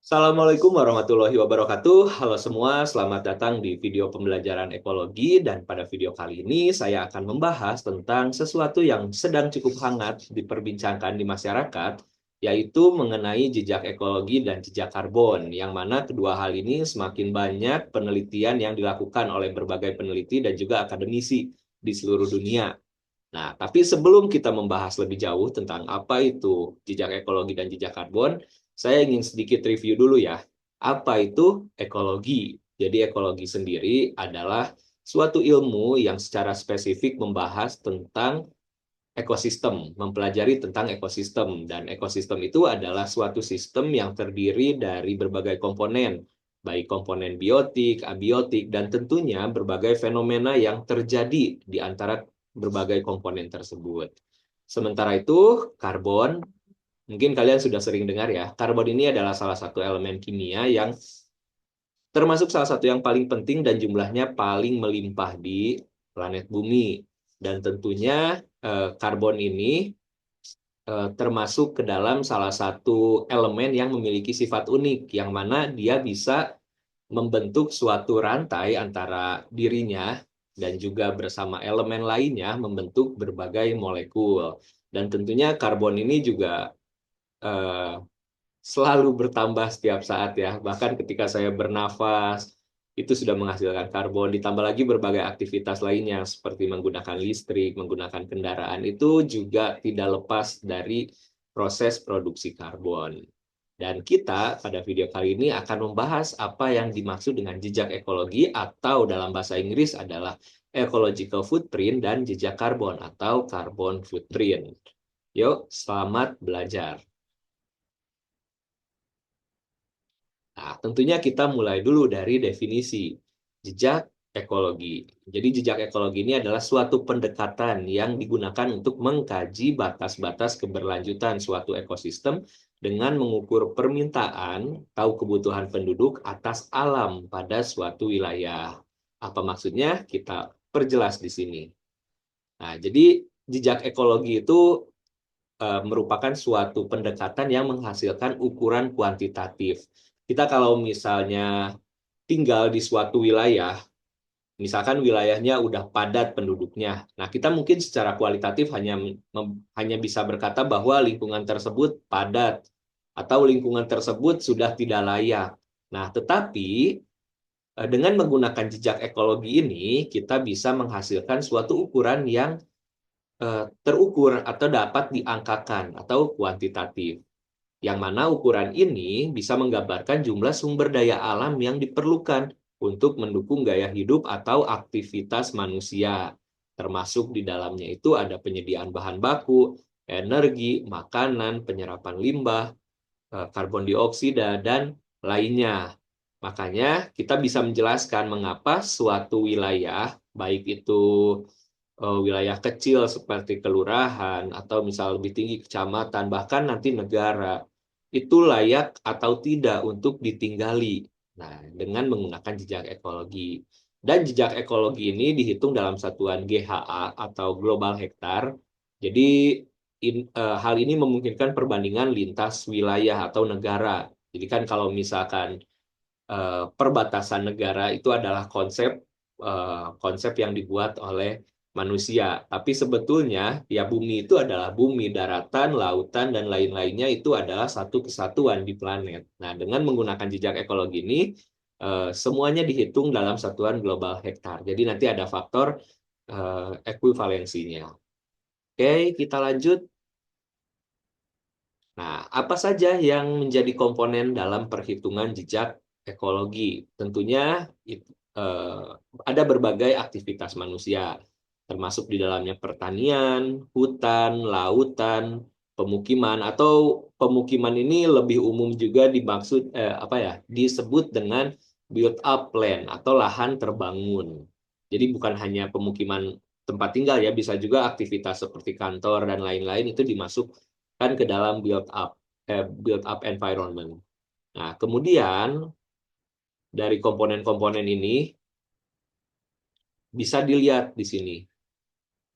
Assalamualaikum warahmatullahi wabarakatuh. Halo semua, selamat datang di video pembelajaran ekologi dan pada video kali ini saya akan membahas tentang sesuatu yang sedang cukup hangat diperbincangkan di masyarakat, yaitu mengenai jejak ekologi dan jejak karbon, yang mana kedua hal ini semakin banyak penelitian yang dilakukan oleh berbagai peneliti dan juga akademisi di seluruh dunia. Nah, tapi sebelum kita membahas lebih jauh tentang apa itu jejak ekologi dan jejak karbon, saya ingin sedikit review dulu ya. Apa itu ekologi? Jadi ekologi sendiri adalah suatu ilmu yang secara spesifik membahas tentang ekosistem, mempelajari tentang ekosistem. Dan ekosistem itu adalah suatu sistem yang terdiri dari berbagai komponen, baik komponen biotik, abiotik, dan tentunya berbagai fenomena yang terjadi di antara berbagai komponen tersebut. Sementara itu, karbon, mungkin kalian sudah sering dengar ya, karbon ini adalah salah satu elemen kimia yang termasuk salah satu yang paling penting dan jumlahnya paling melimpah di planet bumi. Dan tentunya karbon ini termasuk ke dalam salah satu elemen yang memiliki sifat unik, yang mana dia bisa membentuk suatu rantai antara dirinya dan juga bersama elemen lainnya membentuk berbagai molekul. Dan tentunya karbon ini juga eh, selalu bertambah setiap saat ya. Bahkan ketika saya bernafas, itu sudah menghasilkan karbon. Ditambah lagi berbagai aktivitas lainnya seperti menggunakan listrik, menggunakan kendaraan, itu juga tidak lepas dari proses produksi karbon. Dan kita pada video kali ini akan membahas apa yang dimaksud dengan jejak ekologi atau dalam bahasa Inggris adalah ecological footprint dan jejak karbon atau carbon footprint. Yuk, selamat belajar. Nah, tentunya kita mulai dulu dari definisi jejak ekologi. Jadi jejak ekologi ini adalah suatu pendekatan yang digunakan untuk mengkaji batas-batas keberlanjutan suatu ekosistem dengan mengukur permintaan atau kebutuhan penduduk atas alam pada suatu wilayah. Apa maksudnya? Kita perjelas di sini. Nah, jadi jejak ekologi itu merupakan suatu pendekatan yang menghasilkan ukuran kuantitatif. Kita kalau misalnya tinggal di suatu wilayah, misalkan wilayahnya udah padat penduduknya, nah kita mungkin secara kualitatif hanya bisa berkata bahwa lingkungan tersebut padat atau lingkungan tersebut sudah tidak layak. Nah, tetapi dengan menggunakan jejak ekologi ini, kita bisa menghasilkan suatu ukuran yang terukur atau dapat diangkakan atau kuantitatif. Yang mana ukuran ini bisa menggambarkan jumlah sumber daya alam yang diperlukan untuk mendukung gaya hidup atau aktivitas manusia. Termasuk di dalamnya itu ada penyediaan bahan baku, energi, makanan, penyerapan limbah, karbon dioksida, dan lainnya. Makanya kita bisa menjelaskan mengapa suatu wilayah, baik itu wilayah kecil seperti kelurahan, atau misal lebih tinggi kecamatan, bahkan nanti negara, itu layak atau tidak untuk ditinggali. Nah, dengan menggunakan jejak ekologi. Dan jejak ekologi ini dihitung dalam satuan GHA atau Global Hektar. Jadi hal ini memungkinkan perbandingan lintas wilayah atau negara. Jadi kan kalau misalkan perbatasan negara itu adalah konsep yang dibuat oleh manusia. Tapi sebetulnya ya bumi itu adalah bumi, daratan, lautan, dan lain-lainnya itu adalah satu kesatuan di planet. Nah, dengan menggunakan jejak ekologi ini, semuanya dihitung dalam satuan global hektar. Jadi nanti ada faktor ekuivalensinya. Oke, kita lanjut. Nah, apa saja yang menjadi komponen dalam perhitungan jejak ekologi? Tentunya eh, ada berbagai aktivitas manusia, termasuk di dalamnya pertanian, hutan, lautan, pemukiman, atau pemukiman ini lebih umum juga dimaksud apa ya? Disebut dengan built up land atau lahan terbangun. Jadi bukan hanya pemukiman tempat tinggal ya, bisa juga aktivitas seperti kantor dan lain-lain itu dimasukkan ke dalam build up environment. Nah, kemudian dari komponen-komponen ini bisa dilihat di sini.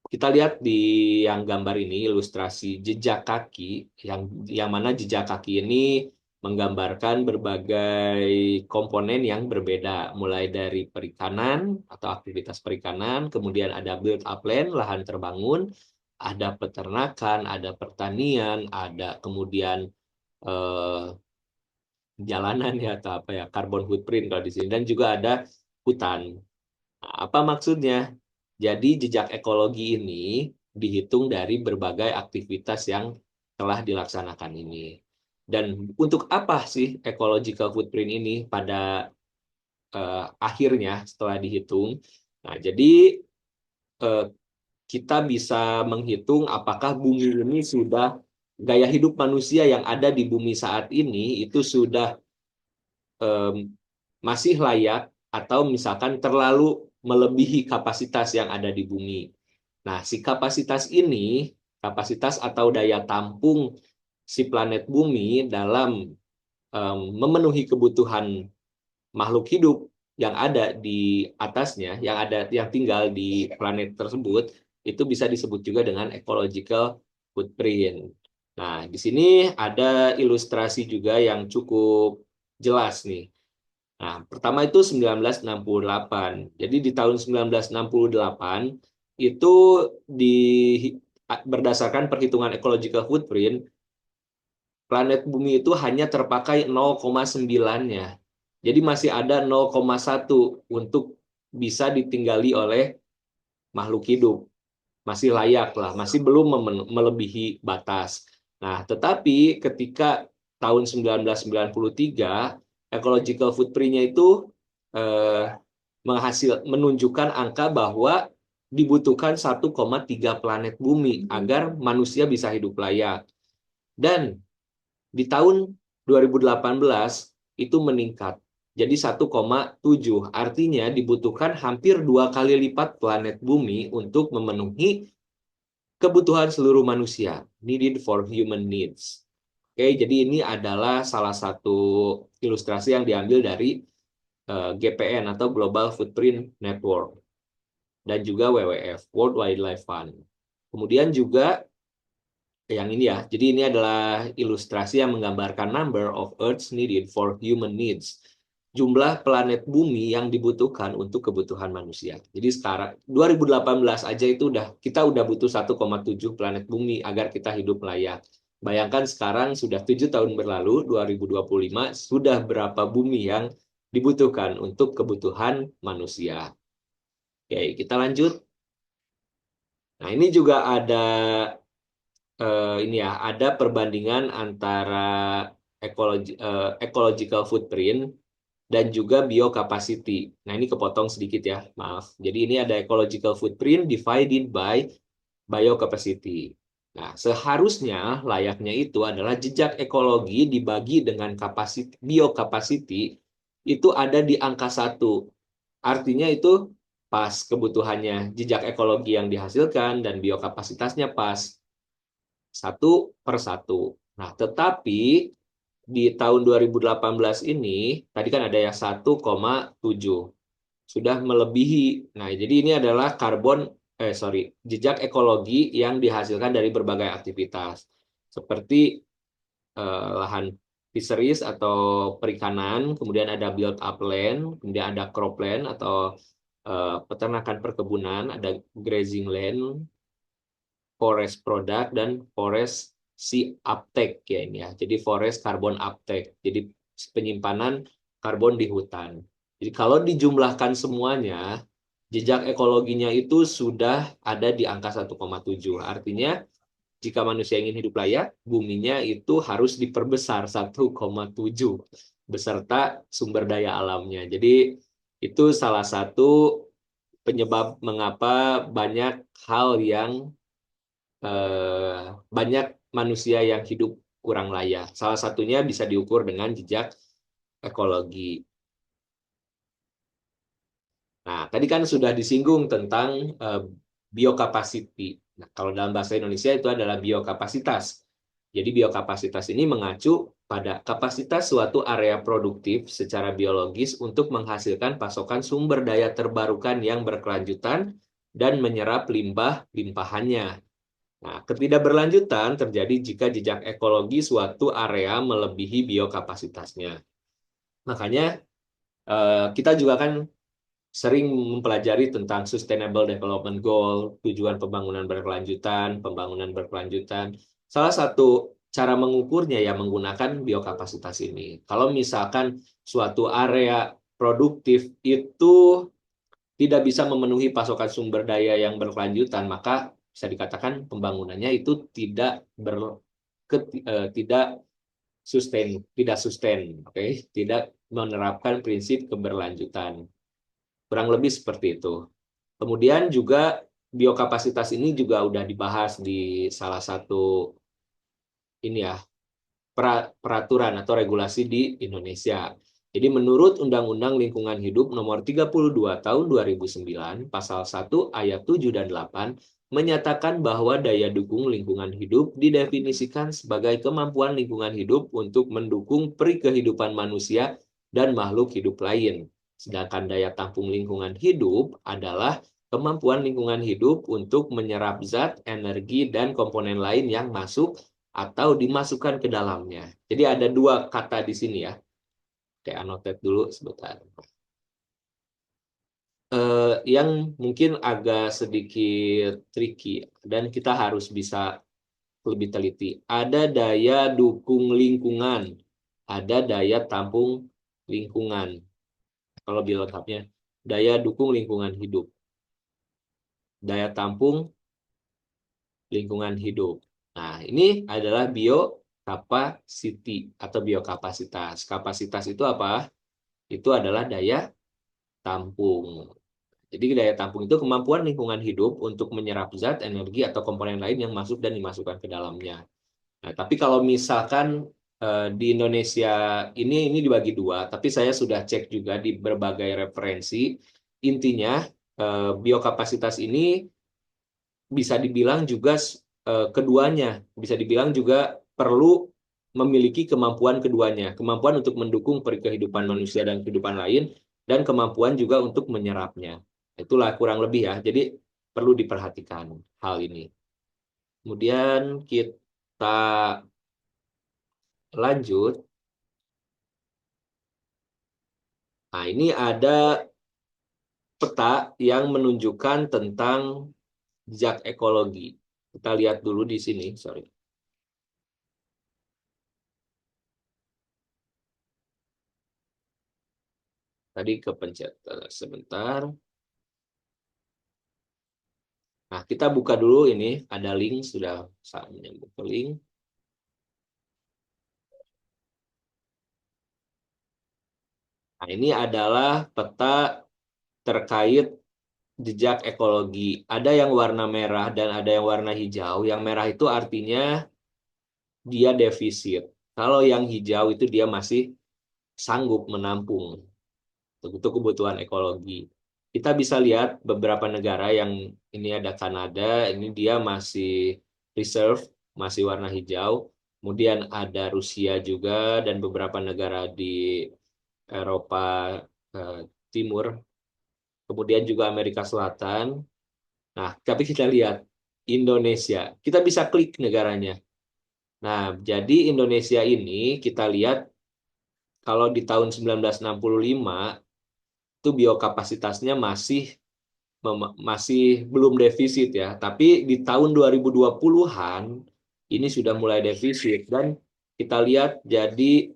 Kita lihat di yang gambar ini ilustrasi jejak kaki yang mana jejak kaki ini menggambarkan berbagai komponen yang berbeda, mulai dari perikanan atau aktivitas perikanan, kemudian ada build up land, lahan terbangun, ada peternakan, ada pertanian, ada kemudian eh, jalanan ya atau apa ya, carbon footprint kalau di sini, dan juga ada hutan. Nah, apa maksudnya? Jadi jejak ekologi ini dihitung dari berbagai aktivitas yang telah dilaksanakan ini. Dan untuk apa sih ecological footprint ini pada akhirnya setelah dihitung? Nah, jadi eh, kita bisa menghitung apakah bumi ini sudah, gaya hidup manusia yang ada di bumi saat ini itu sudah em, masih layak atau misalkan terlalu melebihi kapasitas yang ada di bumi. Nah, si kapasitas ini, kapasitas atau daya tampung si planet bumi dalam memenuhi kebutuhan makhluk hidup yang ada di atasnya, yang tinggal di planet tersebut, itu bisa disebut juga dengan ecological footprint. Nah, di sini ada ilustrasi juga yang cukup jelas nih. Nah, pertama itu 1968. Jadi di tahun 1968 itu di berdasarkan perhitungan ecological footprint, planet bumi itu hanya terpakai 0,9-nya. Jadi masih ada 0,1 untuk bisa ditinggali oleh makhluk hidup. Masih layak lah, masih belum melebihi batas. Nah, tetapi ketika tahun 1993, ecological footprint-nya itu eh, menunjukkan angka bahwa dibutuhkan 1,3 planet bumi agar manusia bisa hidup layak. Dan di tahun 2018 itu meningkat jadi 1,7. Artinya dibutuhkan hampir 2 kali lipat planet bumi untuk memenuhi kebutuhan seluruh manusia, needed for human needs. Oke, jadi ini adalah salah satu ilustrasi yang diambil dari GPN atau Global Footprint Network dan juga WWF, World Wildlife Fund. Kemudian juga yang ini ya, jadi ini adalah ilustrasi yang menggambarkan number of Earths needed for human needs. Jumlah planet bumi yang dibutuhkan untuk kebutuhan manusia. Jadi sekarang 2018 aja itu kita udah butuh 1,7 planet bumi agar kita hidup layak. Bayangkan sekarang sudah 7 tahun berlalu, 2025, sudah berapa bumi yang dibutuhkan untuk kebutuhan manusia. Oke, kita lanjut. Nah, ini juga ada ini ya, ada perbandingan antara ecological footprint dan juga biocapacity. Nah, ini kepotong sedikit ya, maaf. Jadi ini ada ecological footprint divided by biocapacity. Nah, seharusnya layaknya itu adalah jejak ekologi dibagi dengan biocapacity itu ada di angka 1. Artinya itu pas kebutuhannya jejak ekologi yang dihasilkan dan biokapasitasnya pas 1/1. Nah, tetapi di tahun 2018 ini, tadi kan ada yang 1,7. Sudah melebihi. Nah, jadi ini adalah jejak ekologi yang dihasilkan dari berbagai aktivitas. Seperti lahan fisheries atau perikanan, kemudian ada build up land, kemudian ada cropland atau peternakan perkebunan, ada grazing land, forest product, dan forest sea uptake ya ini ya. Jadi forest carbon uptake. Jadi penyimpanan karbon di hutan. Jadi kalau dijumlahkan semuanya, jejak ekologinya itu sudah ada di angka 1,7. Artinya jika manusia ingin hidup layak, buminya itu harus diperbesar 1,7 beserta sumber daya alamnya. Jadi itu salah satu penyebab mengapa banyak hal yang banyak manusia yang hidup kurang layak. Salah satunya bisa diukur dengan jejak ekologi. Nah, tadi kan sudah disinggung tentang biokapasiti. Nah, kalau dalam bahasa Indonesia itu adalah biokapasitas. Jadi biokapasitas ini mengacu pada kapasitas suatu area produktif secara biologis untuk menghasilkan pasokan sumber daya terbarukan yang berkelanjutan dan menyerap limbah-limpahannya. Nah, ketidakberlanjutan terjadi jika jejak ekologi suatu area melebihi biokapasitasnya. Makanya kita juga kan sering mempelajari tentang Sustainable Development Goal, tujuan pembangunan berkelanjutan. Salah satu cara mengukurnya ya menggunakan biokapasitas ini. Kalau misalkan suatu area produktif itu tidak bisa memenuhi pasokan sumber daya yang berkelanjutan, maka bisa dikatakan pembangunannya itu tidak sustain, oke, tidak menerapkan prinsip keberlanjutan. Kurang lebih seperti itu. Kemudian juga biokapasitas ini juga udah dibahas di salah satu ini ya peraturan atau regulasi di Indonesia. Jadi menurut Undang-Undang Lingkungan Hidup Nomor 32 Tahun 2009, Pasal 1 Ayat 7 dan 8 menyatakan bahwa daya dukung lingkungan hidup didefinisikan sebagai kemampuan lingkungan hidup untuk mendukung kehidupan manusia dan makhluk hidup lain. Sedangkan daya tampung lingkungan hidup adalah kemampuan lingkungan hidup untuk menyerap zat, energi, dan komponen lain yang masuk atau dimasukkan ke dalamnya. Jadi ada dua kata di sini ya. Oke, annotate dulu sebentar. Yang mungkin agak sedikit tricky dan kita harus bisa lebih teliti. Ada daya dukung lingkungan, ada daya tampung lingkungan. Kalau lebih lengkapnya, daya dukung lingkungan hidup, daya tampung lingkungan hidup. Nah, ini adalah biocapacity atau biokapasitas. Kapasitas itu apa? Itu adalah daya tampung. Jadi daya tampung itu kemampuan lingkungan hidup untuk menyerap zat, energi, atau komponen lain yang masuk dan dimasukkan ke dalamnya. Nah, tapi kalau misalkan di Indonesia ini dibagi dua, tapi saya sudah cek juga di berbagai referensi. Intinya biokapasitas ini bisa dibilang juga keduanya, bisa dibilang juga perlu memiliki kemampuan keduanya, kemampuan untuk mendukung kehidupan manusia dan kehidupan lain, dan kemampuan juga untuk menyerapnya. Itulah kurang lebih ya, jadi perlu diperhatikan hal ini. Kemudian kita lanjut. Nah, ini ada peta yang menunjukkan tentang jejak ekologi. Kita lihat dulu di sini, sorry. Tadi kepencet sebentar. Nah, kita buka dulu ini, ada link, sudah saatnya buka link. Nah, ini adalah peta terkait jejak ekologi. Ada yang warna merah dan ada yang warna hijau. Yang merah itu artinya dia defisit. Kalau yang hijau itu dia masih sanggup menampung. Itu kebutuhan ekologi. Kita bisa lihat beberapa negara yang ini ada Kanada, ini dia masih reserve, masih warna hijau. Kemudian ada Rusia juga dan beberapa negara di Eropa eh, Timur. Kemudian juga Amerika Selatan. Nah, tapi kita lihat Indonesia. Kita bisa klik negaranya. Nah, jadi Indonesia ini kita lihat kalau di tahun 1965 itu biokapasitasnya masih belum defisit ya. Tapi di tahun 2020-an ini sudah mulai defisit dan kita lihat jadi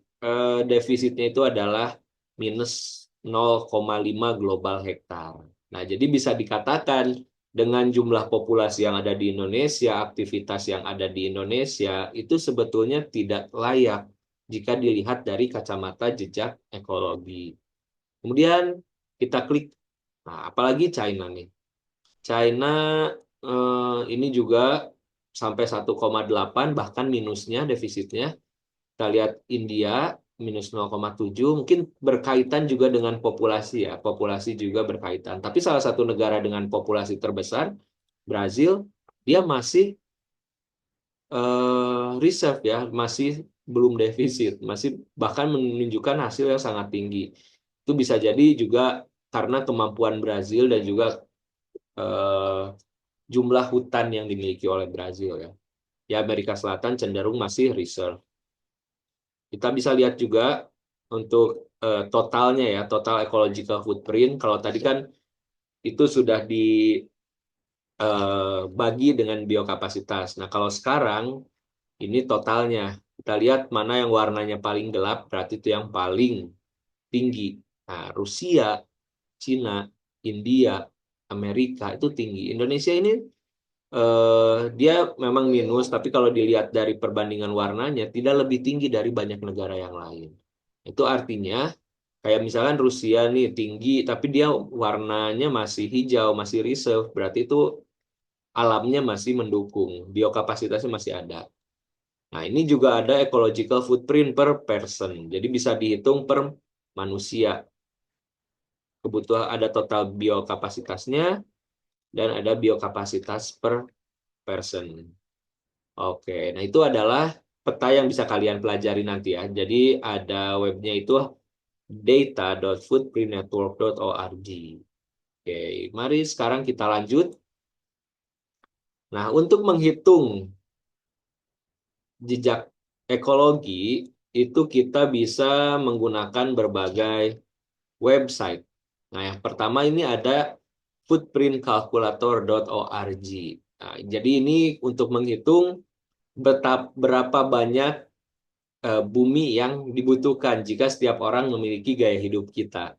defisitnya itu adalah minus 0,5 global hektar. Nah, jadi bisa dikatakan dengan jumlah populasi yang ada di Indonesia, aktivitas yang ada di Indonesia itu sebetulnya tidak layak jika dilihat dari kacamata jejak ekologi. Kemudian kita klik. Nah, apalagi China nih. China ini juga sampai 1,8 bahkan minusnya defisitnya. Kita lihat India minus 0,7 mungkin berkaitan juga dengan populasi ya. Populasi juga berkaitan. Tapi salah satu negara dengan populasi terbesar, Brazil, dia masih reserve ya, masih belum defisit, masih bahkan menunjukkan hasil yang sangat tinggi. Itu bisa jadi juga karena kemampuan Brazil dan juga jumlah hutan yang dimiliki oleh Brazil ya. Ya Amerika Selatan cenderung masih reserve. Kita bisa lihat juga untuk totalnya ya, total ecological footprint. Kalau tadi kan itu sudah dibagi dengan biokapasitas. Nah, kalau sekarang ini totalnya. Kita lihat mana yang warnanya paling gelap, berarti itu yang paling tinggi. Nah, Rusia, Cina, India, Amerika itu tinggi. Indonesia ini dia memang minus, tapi kalau dilihat dari perbandingan warnanya tidak lebih tinggi dari banyak negara yang lain. Itu artinya kayak misalkan Rusia nih tinggi, tapi dia warnanya masih hijau, masih reserve, berarti itu alamnya masih mendukung, biokapasitasnya masih ada. Nah, ini juga ada ecological footprint per person, jadi bisa dihitung per manusia. Kebutuhan ada total biokapasitasnya dan ada biokapasitas per person. Oke, nah itu adalah peta yang bisa kalian pelajari nanti ya. Jadi ada webnya itu data.footprintnetwork.org. Oke, mari sekarang kita lanjut. Nah, untuk menghitung jejak ekologi, itu kita bisa menggunakan berbagai website. Nah, yang pertama ini ada footprintcalculator.org. Nah, jadi ini untuk menghitung berapa banyak bumi yang dibutuhkan jika setiap orang memiliki gaya hidup kita.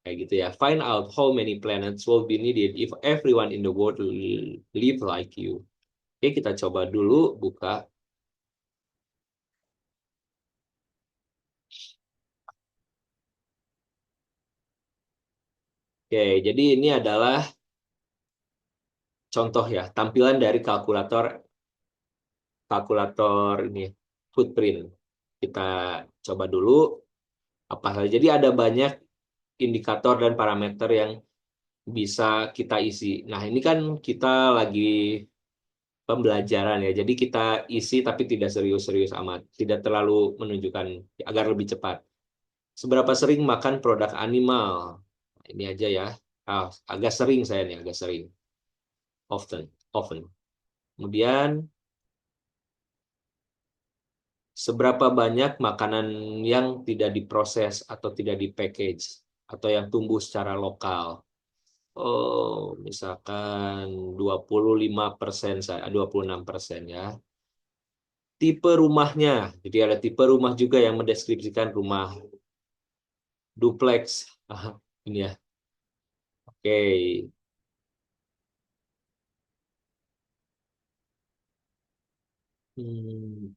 Kayak gitu ya. Find out how many planets will be needed if everyone in the world live like you. Oke, kita coba dulu buka. Oke, jadi ini adalah contoh ya, tampilan dari kalkulator kalkulator ini footprint. Kita coba dulu apa saja. Jadi ada banyak indikator dan parameter yang bisa kita isi. Nah, ini kan kita lagi pembelajaran ya. Jadi kita isi tapi tidak serius-serius amat. Tidak terlalu menunjukkan agar lebih cepat. Seberapa sering makan produk animal? Nah, ini aja ya. Agak sering saya nih, agak sering. Often, often. Kemudian seberapa banyak makanan yang tidak diproses atau tidak dipackage atau yang tumbuh secara lokal. Oh, misalkan 25%, 26% ya. Tipe rumahnya. Jadi ada tipe rumah juga yang mendeskripsikan rumah duplex. Ini ya. Oke. Hmm.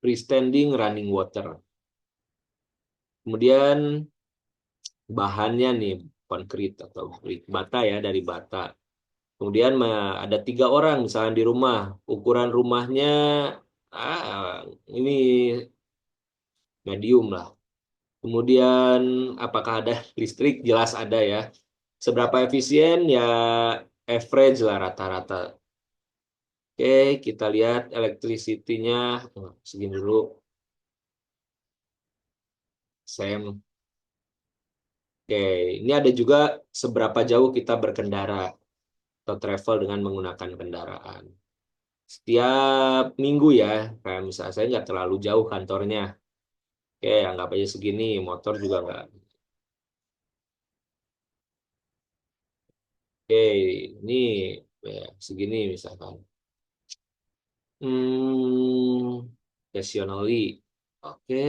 Freestanding running water. Kemudian bahannya nih konkrit atau bata ya, dari bata. Kemudian ada 3 orang misalnya di rumah. Ukuran rumahnya ah, ini medium lah. Kemudian apakah ada listrik? Jelas ada ya. Seberapa efisien? Ya average lah rata-rata. Oke, kita lihat electricity-nya. Segini dulu. Sam. Oke, ini ada juga seberapa jauh kita berkendara atau travel dengan menggunakan kendaraan. Setiap minggu ya, kayak misalnya saya nggak terlalu jauh kantornya. Oke, anggap aja segini, motor juga nggak. Oke, ini ya, segini misalkan. Occasionally. Oke.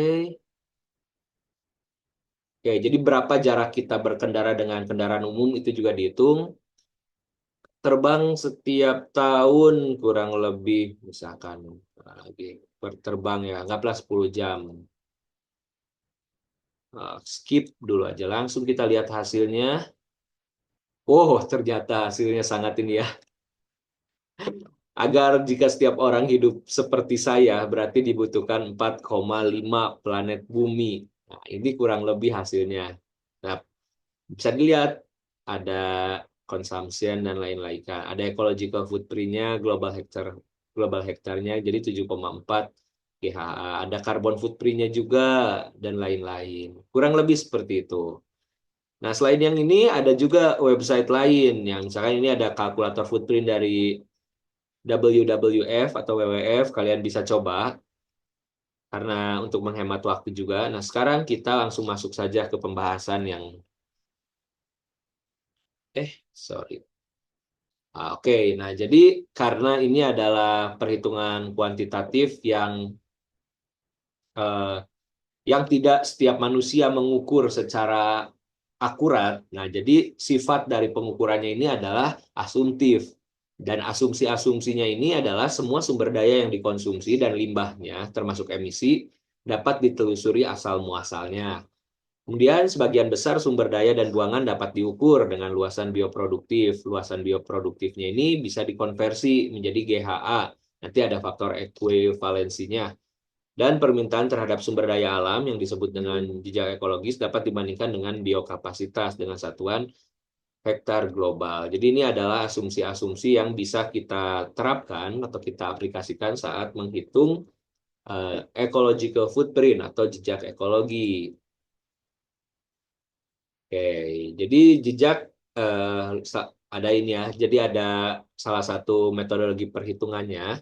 Oke, jadi berapa jarak kita berkendara dengan kendaraan umum itu juga dihitung. Terbang setiap tahun kurang lebih, misalkan lagi terbang ya, anggaplah 10 jam. Skip dulu aja, langsung kita lihat hasilnya. Oh, ternyata hasilnya sangat ini ya. Agar jika setiap orang hidup seperti saya, berarti dibutuhkan 4,5 planet bumi. Nah, ini kurang lebih hasilnya. Nah, bisa dilihat ada consumption dan lain-lain. Kan. Ada ecological footprint-nya, global hektarnya jadi 7,4 GHA. Ada carbon footprint-nya juga dan lain-lain. Kurang lebih seperti itu. Nah, selain yang ini ada juga website lain yang misalkan ini ada kalkulator footprint dari WWF atau WWF, kalian bisa coba karena untuk menghemat waktu juga. Nah, sekarang kita langsung masuk saja ke pembahasan yang sorry. Oke, nah jadi karena ini adalah perhitungan kuantitatif eh, yang tidak setiap manusia mengukur secara akurat. Nah, jadi sifat dari pengukurannya ini adalah asumtif. Dan asumsi-asumsinya ini adalah semua sumber daya yang dikonsumsi dan limbahnya, termasuk emisi, dapat ditelusuri asal-muasalnya. Kemudian sebagian besar sumber daya dan buangan dapat diukur dengan luasan bioproduktif. Luasan bioproduktifnya ini bisa dikonversi menjadi GHA. Nanti ada faktor ekuivalensinya. Dan permintaan terhadap sumber daya alam yang disebut dengan jejak ekologis dapat dibandingkan dengan biokapasitas dengan satuan hektar global. Jadi ini adalah asumsi-asumsi yang bisa kita terapkan atau kita aplikasikan saat menghitung ecological footprint atau jejak ekologi. Oke, jadi jejak ada ini ya. Jadi ada salah satu metodologi perhitungannya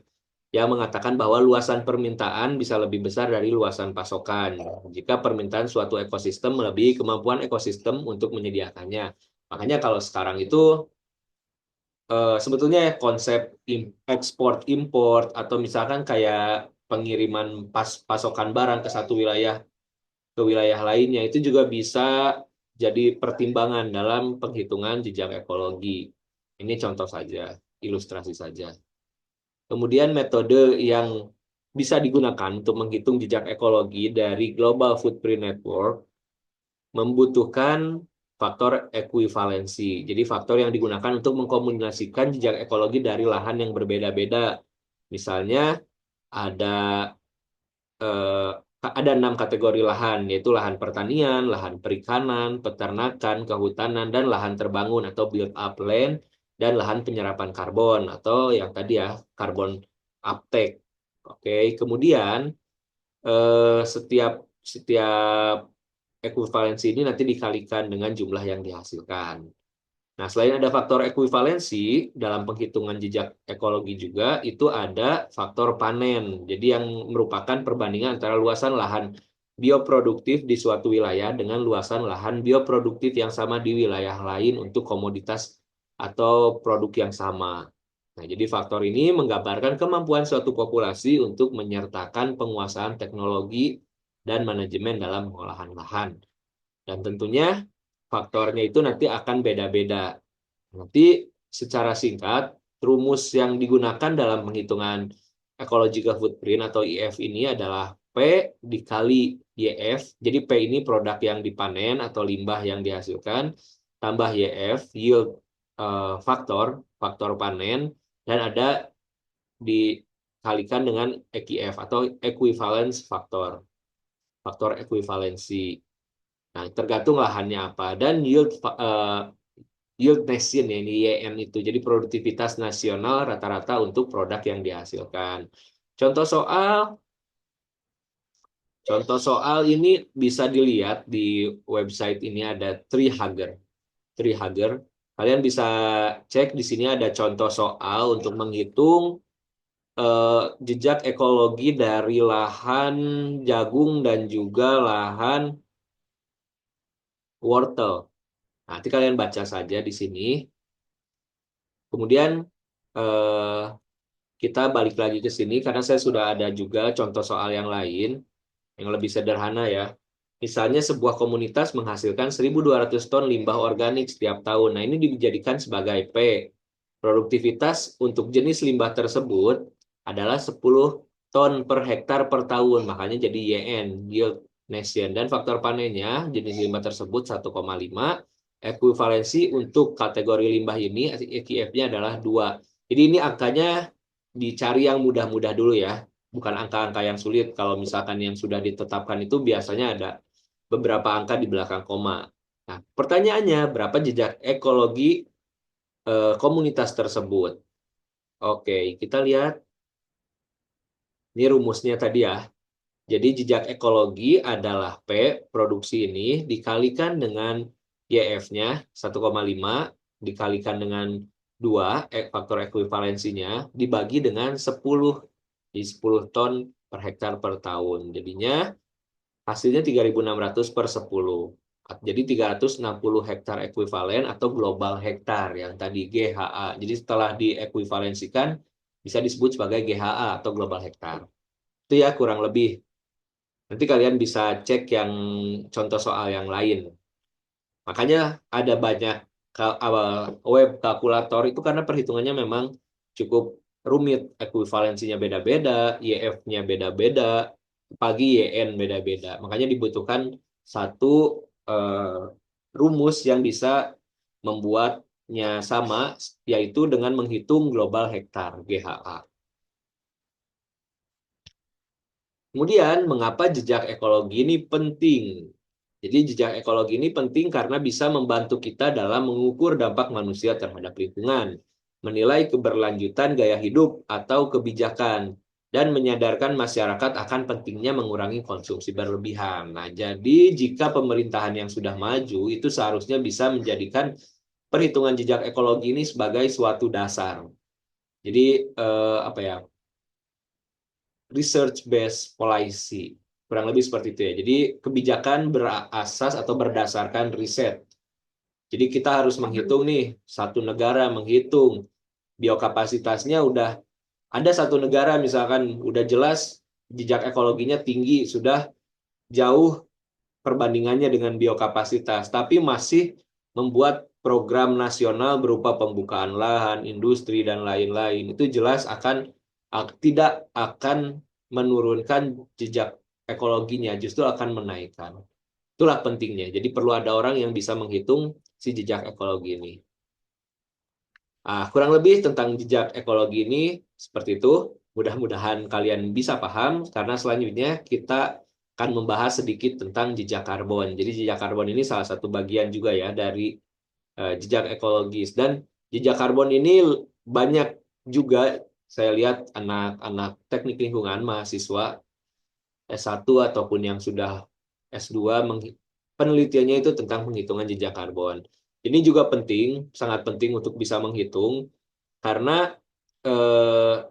yang mengatakan bahwa luasan permintaan bisa lebih besar dari luasan pasokan jika permintaan suatu ekosistem melebihi kemampuan ekosistem untuk menyediakannya. Makanya kalau sekarang itu sebetulnya konsep ekspor import atau misalkan kayak pengiriman pasokan barang ke satu wilayah ke wilayah lainnya itu juga bisa jadi pertimbangan dalam penghitungan jejak ekologi. Ini contoh saja, ilustrasi saja. Kemudian metode yang bisa digunakan untuk menghitung jejak ekologi dari Global Footprint Network membutuhkan faktor ekuivalensi. Jadi faktor yang digunakan untuk mengkombinasikan jejak ekologi dari lahan yang berbeda-beda. Misalnya ada eh, ada 6 kategori lahan, yaitu lahan pertanian, lahan perikanan, peternakan, kehutanan, dan lahan terbangun atau build up land, dan lahan penyerapan karbon atau yang tadi ya, karbon uptake. Oke, kemudian setiap setiap ekuivalensi ini nanti dikalikan dengan jumlah yang dihasilkan. Nah, selain ada faktor ekuivalensi, dalam penghitungan jejak ekologi juga itu ada faktor panen. Jadi yang merupakan perbandingan antara luasan lahan bioproduktif di suatu wilayah dengan luasan lahan bioproduktif yang sama di wilayah lain untuk komoditas atau produk yang sama. Nah, jadi faktor ini menggambarkan kemampuan suatu populasi untuk menyertakan penguasaan teknologi dan manajemen dalam pengolahan lahan. Dan tentunya faktornya itu nanti akan beda-beda. Nanti secara singkat, rumus yang digunakan dalam penghitungan ecological footprint atau EF ini adalah P dikali YF. Jadi P ini produk yang dipanen atau limbah yang dihasilkan, tambah YF, yield faktor, faktor panen, dan ada dikalikan dengan EQF atau equivalence faktor, faktor ekuivalensi. Nah, tergantung lahannya apa. Dan yield nation ya, ini YN itu. Jadi produktivitas nasional rata-rata untuk produk yang dihasilkan. Contoh soal Contoh soal ini bisa dilihat di website ini ada Treehugger. Treehugger. Kalian bisa cek di sini ada contoh soal untuk menghitung jejak ekologi dari lahan jagung dan juga lahan wortel. Nanti kalian baca saja di sini. Kemudian eh, kita balik lagi ke sini karena saya sudah ada juga contoh soal yang lain yang lebih sederhana ya. Misalnya sebuah komunitas menghasilkan 1.200 ton limbah organik setiap tahun. Nah, ini dijadikan sebagai P. Produktivitas untuk jenis limbah tersebut adalah 10 ton per hektar per tahun. Makanya jadi YN, yield nation. Dan faktor panennya jenis limbah tersebut 1,5. Ekuivalensi untuk kategori limbah ini, EQF-nya adalah 2. Jadi ini angkanya dicari yang mudah-mudah dulu ya. Bukan angka-angka yang sulit. Kalau misalkan yang sudah ditetapkan itu biasanya ada beberapa angka di belakang koma. Nah, pertanyaannya, berapa jejak ekologi komunitas tersebut? Oke, kita lihat. Ini rumusnya tadi ya. Jadi jejak ekologi adalah P, produksi ini, dikalikan dengan YF-nya 1,5 dikalikan dengan 2, faktor ekuivalensinya, dibagi dengan 10. Di 10 ton per hektar per tahun. Jadinya hasilnya 3.600 per 10. Jadi 360 hektar ekuivalen atau global hektar yang tadi GHA. Jadi setelah diekuivalensikan bisa disebut sebagai GHA atau global hektar. Itu ya kurang lebih. Nanti kalian bisa cek yang contoh soal yang lain. Makanya ada banyak web kalkulator itu karena perhitungannya memang cukup rumit. Ekuivalensinya beda-beda, YF-nya beda-beda, pagi YN beda-beda. Makanya dibutuhkan satu rumus yang bisa membuatnya sama, yaitu dengan menghitung global hektar GHA. Kemudian, mengapa jejak ekologi ini penting? Jadi, jejak ekologi ini penting karena bisa membantu kita dalam mengukur dampak manusia terhadap lingkungan, menilai keberlanjutan gaya hidup atau kebijakan, dan menyadarkan masyarakat akan pentingnya mengurangi konsumsi berlebihan. Nah, jadi jika pemerintahan yang sudah maju itu seharusnya bisa menjadikan perhitungan jejak ekologi ini sebagai suatu dasar. Jadi, apa ya? Research based policy. Kurang lebih seperti itu ya. Jadi kebijakan berasas atau berdasarkan riset. Jadi kita harus menghitung nih, satu negara menghitung biokapasitasnya udah ada satu negara misalkan udah jelas jejak ekologinya tinggi, sudah jauh perbandingannya dengan biokapasitas, tapi masih membuat program nasional berupa pembukaan lahan, industri, dan lain-lain. Itu jelas tidak akan menurunkan jejak ekologinya, justru akan menaikkan. Itulah pentingnya. Jadi perlu ada orang yang bisa menghitung si jejak ekologi ini. Kurang lebih tentang jejak ekologi ini seperti itu. Mudah-mudahan kalian bisa paham, karena selanjutnya kita akan membahas sedikit tentang jejak karbon. Jadi jejak karbon ini salah satu bagian juga ya dari jejak ekologis. Dan jejak karbon ini banyak juga saya lihat anak-anak teknik lingkungan, mahasiswa S1 ataupun yang sudah S2, penelitiannya itu tentang penghitungan jejak karbon. Ini juga penting, sangat penting untuk bisa menghitung, karena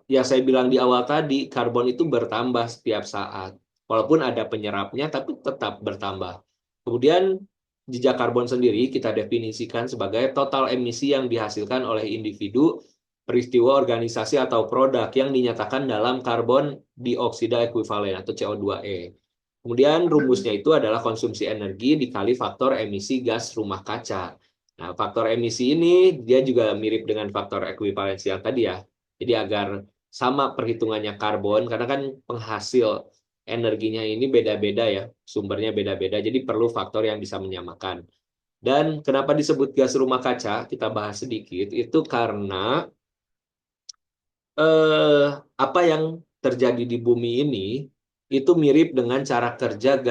yang saya bilang di awal tadi, karbon itu bertambah setiap saat. Walaupun ada penyerapnya, tapi tetap bertambah. Kemudian, jejak karbon sendiri kita definisikan sebagai total emisi yang dihasilkan oleh individu, peristiwa, organisasi, atau produk yang dinyatakan dalam karbon dioksida ekuivalen atau CO2e. Kemudian rumusnya itu adalah konsumsi energi dikali faktor emisi gas rumah kaca. Nah, faktor emisi ini dia juga mirip dengan faktor ekuivalensi yang tadi ya. Jadi agar sama perhitungannya karbon, karena kan penghasil energinya ini beda-beda ya, sumbernya beda-beda, jadi perlu faktor yang bisa menyamakan. Dan kenapa disebut gas rumah kaca, kita bahas sedikit, itu karena apa yang terjadi di bumi ini itu mirip dengan cara kerja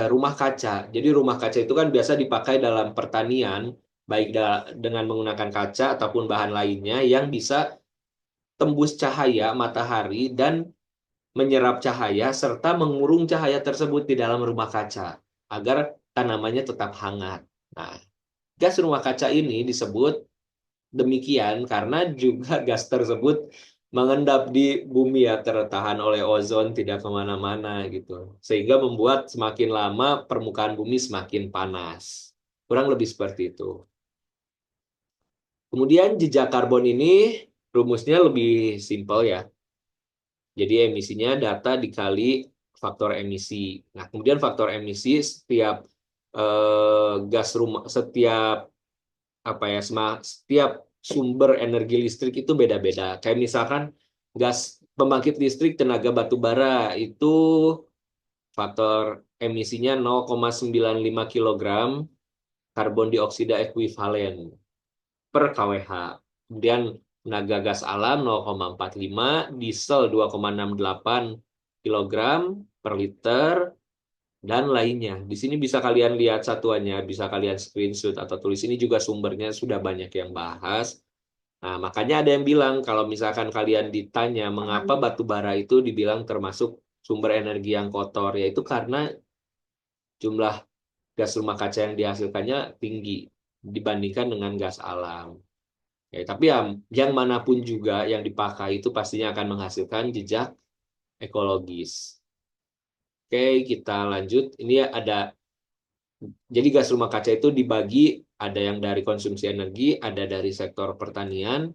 rumah kaca. Jadi rumah kaca itu kan biasa dipakai dalam pertanian, baik dengan menggunakan kaca ataupun bahan lainnya yang bisa tembus cahaya matahari dan menyerap cahaya serta mengurung cahaya tersebut di dalam rumah kaca agar tanamannya tetap hangat. Nah, gas rumah kaca ini disebut demikian karena juga gas tersebut mengendap di bumi ya, tertahan oleh ozon, tidak kemana-mana gitu. Sehingga membuat semakin lama permukaan bumi semakin panas. Kurang lebih seperti itu. Kemudian jejak karbon ini rumusnya lebih simpel ya. Jadi emisinya data dikali faktor emisi. Nah, kemudian faktor emisi setiap gas rumah, setiap sumber energi listrik itu beda-beda. Kayak misalkan gas pembangkit listrik tenaga batu bara itu faktor emisinya 0,95 kg karbon dioksida ekuivalen per kWh. Kemudian tenaga gas alam 0,45, diesel 2,68 kg per liter, dan lainnya. Di sini bisa kalian lihat satuannya, bisa kalian screenshot atau tulis. Ini juga sumbernya sudah banyak yang bahas. Nah, makanya ada yang bilang kalau misalkan kalian ditanya mengapa batu bara itu dibilang termasuk sumber energi yang kotor, yaitu karena jumlah gas rumah kaca yang dihasilkannya tinggi dibandingkan dengan gas alam. Ya, tapi yang manapun juga yang dipakai itu pastinya akan menghasilkan jejak ekologis. Oke, kita lanjut. Ini ada, jadi gas rumah kaca itu dibagi, ada yang dari konsumsi energi, ada dari sektor pertanian,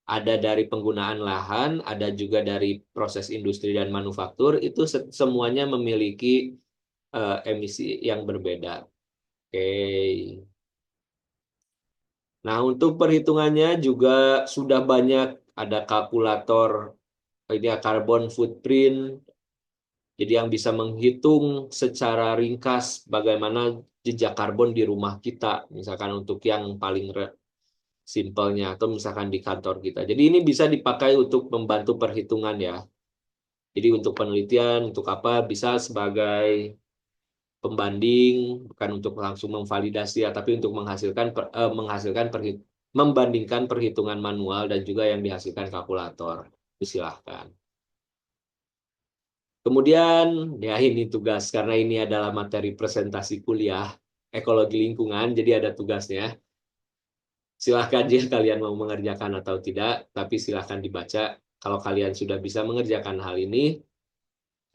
ada dari penggunaan lahan, ada juga dari proses industri dan manufaktur. Itu semuanya memiliki emisi yang berbeda. Oke. Nah, untuk perhitungannya juga sudah banyak, ada kalkulator ini ya, carbon footprint. Jadi yang bisa menghitung secara ringkas bagaimana jejak karbon di rumah kita, misalkan untuk yang paling simpelnya, atau misalkan di kantor kita. Jadi ini bisa dipakai untuk membantu perhitungan ya. Jadi untuk penelitian, untuk apa, bisa sebagai pembanding, bukan untuk langsung memvalidasi ya, tapi untuk membandingkan perhitungan manual dan juga yang dihasilkan kalkulator. Silahkan. Kemudian, ya ini tugas, karena ini adalah materi presentasi kuliah ekologi lingkungan, jadi ada tugasnya. Silahkan jika kalian mau mengerjakan atau tidak, tapi silahkan dibaca. Kalau kalian sudah bisa mengerjakan hal ini,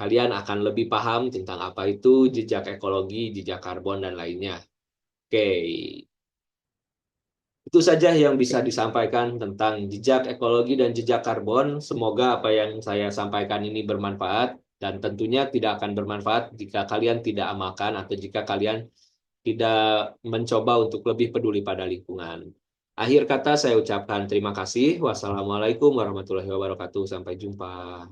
kalian akan lebih paham tentang apa itu jejak ekologi, jejak karbon, dan lainnya. Oke, itu saja yang bisa disampaikan tentang jejak ekologi dan jejak karbon. Semoga apa yang saya sampaikan ini bermanfaat, dan tentunya tidak akan bermanfaat jika kalian tidak amalkan atau jika kalian tidak mencoba untuk lebih peduli pada lingkungan. Akhir kata saya ucapkan terima kasih. Wassalamualaikum warahmatullahi wabarakatuh. Sampai jumpa.